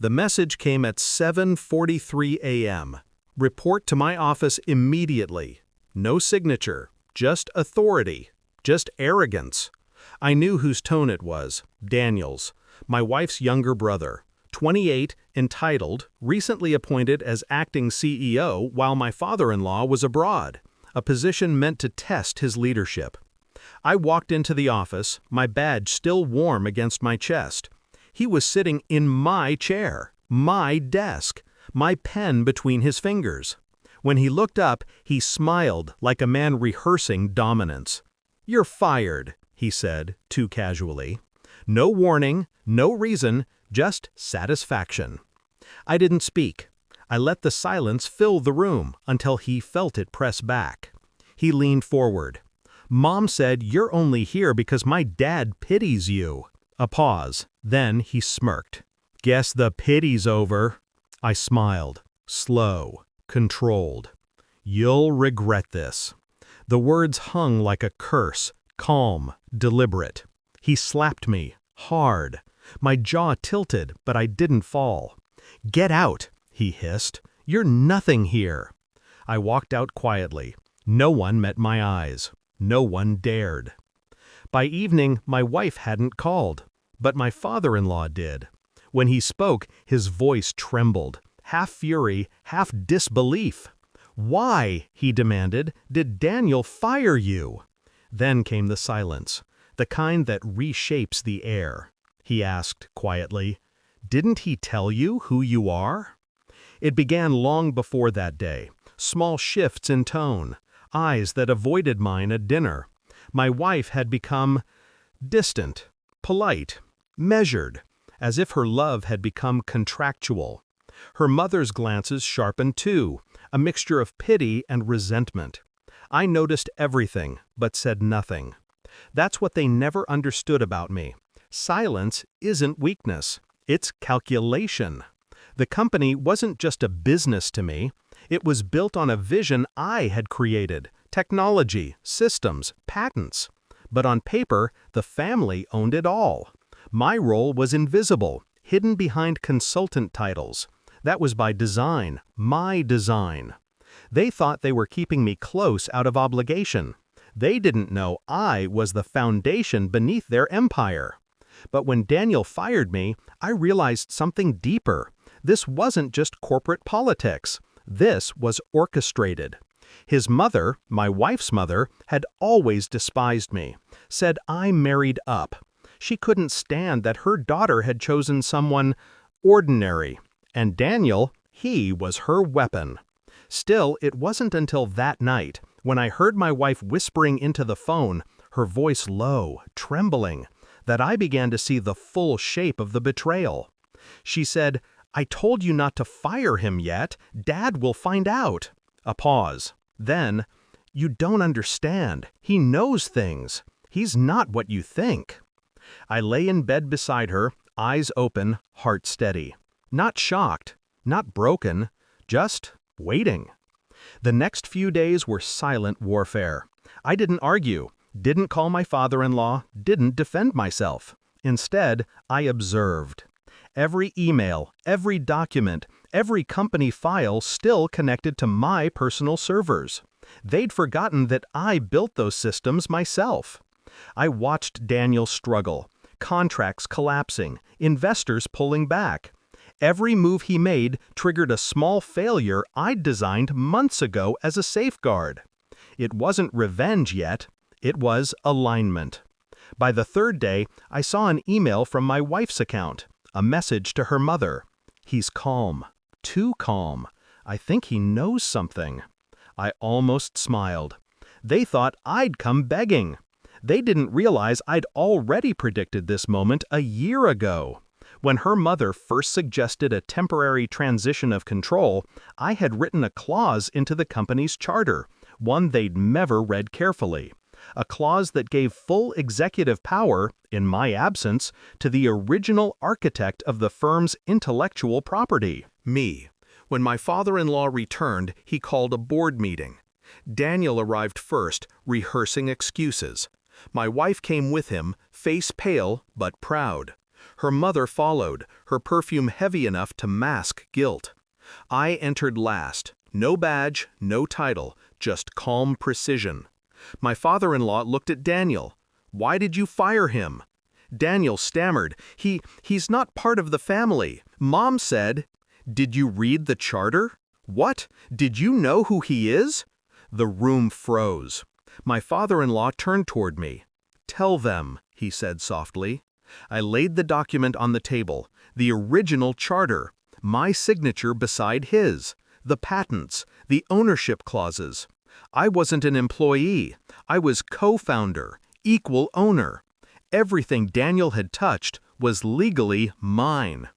The message came at 7:43 a.m. Report to my office immediately. No signature, just authority, just arrogance. I knew whose tone it was, Daniel's, my wife's younger brother, 28, entitled, recently appointed as acting CEO while my father-in-law was abroad, a position meant to test his leadership. I walked into the office, my badge still warm against my chest. He was sitting in my chair, my desk, my pen between his fingers. When he looked up, he smiled like a man rehearsing dominance. "You're fired," he said, too casually. No warning, no reason, just satisfaction. I didn't speak. I let the silence fill the room until he felt it press back. He leaned forward. "Mom said you're only here because my dad pities you." A pause. Then he smirked. "Guess the pity's over." I smiled. Slow, controlled. "You'll regret this." The words hung like a curse, calm, deliberate. He slapped me, hard. My jaw tilted, but I didn't fall. "Get out," he hissed. "You're nothing here." I walked out quietly. No one met my eyes. No one dared. By evening, my wife hadn't called, but my father-in-law did. When he spoke, his voice trembled, half fury, half disbelief. "Why," he demanded, "did Daniel fire you?" Then came the silence, the kind that reshapes the air. He asked quietly, "Didn't he tell you who you are?" It began long before that day. Small shifts in tone, eyes that avoided mine at dinner. My wife had become distant, polite, measured, as if her love had become contractual. Her mother's glances sharpened too, a mixture of pity and resentment. I noticed everything, but said nothing. That's what they never understood about me. Silence isn't weakness, it's calculation. The company wasn't just a business to me, it was built on a vision I had created, technology, systems, patents. But on paper, the family owned it all. My role was invisible, hidden behind consultant titles. That was by design, my design. They thought they were keeping me close out of obligation. They didn't know I was the foundation beneath their empire. But when Daniel fired me, I realized something deeper. This wasn't just corporate politics. This was orchestrated. His mother, my wife's mother, had always despised me, said I married up. She couldn't stand that her daughter had chosen someone ordinary. And Daniel, he was her weapon. Still, it wasn't until that night, when I heard my wife whispering into the phone, her voice low, trembling, that I began to see the full shape of the betrayal. She said, "I told you not to fire him yet. Dad will find out." A pause. Then, "You don't understand. He knows things. He's not what you think." I lay in bed beside her, eyes open, heart steady. Not shocked, not broken, just waiting. The next few days were silent warfare. I didn't argue, didn't call my father-in-law, didn't defend myself. Instead, I observed. Every email, every document, every company file still connected to my personal servers. They'd forgotten that I built those systems myself. I watched Daniel struggle, contracts collapsing, investors pulling back. Every move he made triggered a small failure I'd designed months ago as a safeguard. It wasn't revenge yet, it was alignment. By the third day, I saw an email from my wife's account, a message to her mother. "He's calm, too calm. I think he knows something." I almost smiled. They thought I'd come begging. They didn't realize I'd already predicted this moment a year ago. When her mother first suggested a temporary transition of control, I had written a clause into the company's charter, one they'd never read carefully. A clause that gave full executive power, in my absence, to the original architect of the firm's intellectual property, me. When my father-in-law returned, he called a board meeting. Daniel arrived first, rehearsing excuses. My wife came with him, face pale but proud. Her mother followed, her perfume heavy enough to mask guilt. I entered last. No badge, no title, just calm precision. My father-in-law looked at Daniel. "Why did you fire him?" Daniel stammered. He's not part of the family. Mom said." "Did you read the charter?" "What? Did you know who he is?" The room froze. My father-in-law turned toward me. "Tell them," he said softly. I laid the document on the table, the original charter, my signature beside his, the patents, the ownership clauses. I wasn't an employee. I was co-founder, equal owner. Everything Daniel had touched was legally mine.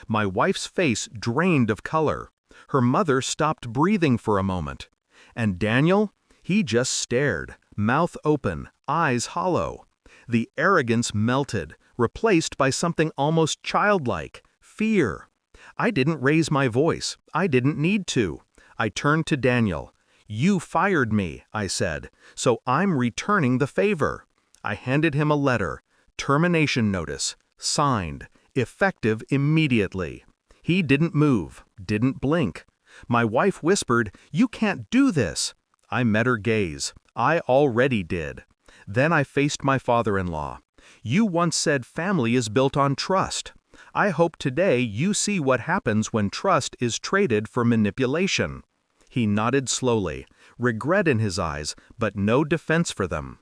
My wife's face drained of color. Her mother stopped breathing for a moment. And Daniel? He just stared, mouth open, eyes hollow. The arrogance melted, replaced by something almost childlike, fear. I didn't raise my voice. I didn't need to. I turned to Daniel. "You fired me," I said, "so I'm returning the favor." I handed him a letter, termination notice, signed, effective immediately. He didn't move, didn't blink. My wife whispered, "You can't do this." I met her gaze. I already did. Then I faced my father-in-law. "You once said family is built on trust. I hope today you see what happens when trust is traded for manipulation." He nodded slowly, regret in his eyes, but no defense for them.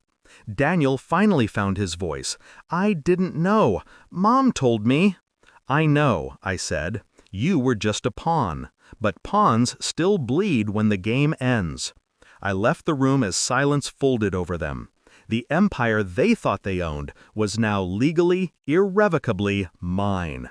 Daniel finally found his voice. "I didn't know. Mom told me." "I know," I said. "You were just a pawn. But pawns still bleed when the game ends." I left the room as silence folded over them. The empire they thought they owned was now legally, irrevocably mine.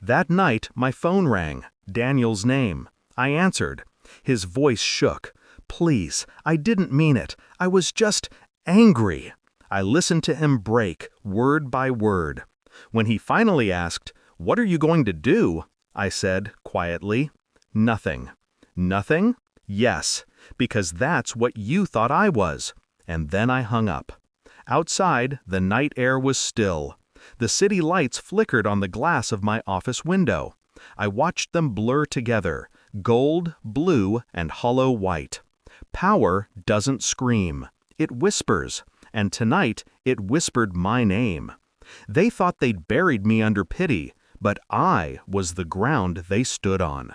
That night, my phone rang. Daniel's name. I answered. His voice shook. "Please, I didn't mean it. I was just angry." I listened to him break, word by word. When he finally asked, "What are you going to do?" I said, quietly, "Nothing." "Nothing?" "Yes, because that's what you thought I was." And then I hung up. Outside, the night air was still. The city lights flickered on the glass of my office window. I watched them blur together, gold, blue, and hollow white. Power doesn't scream. It whispers. And tonight, it whispered my name. They thought they'd buried me under pity, but I was the ground they stood on.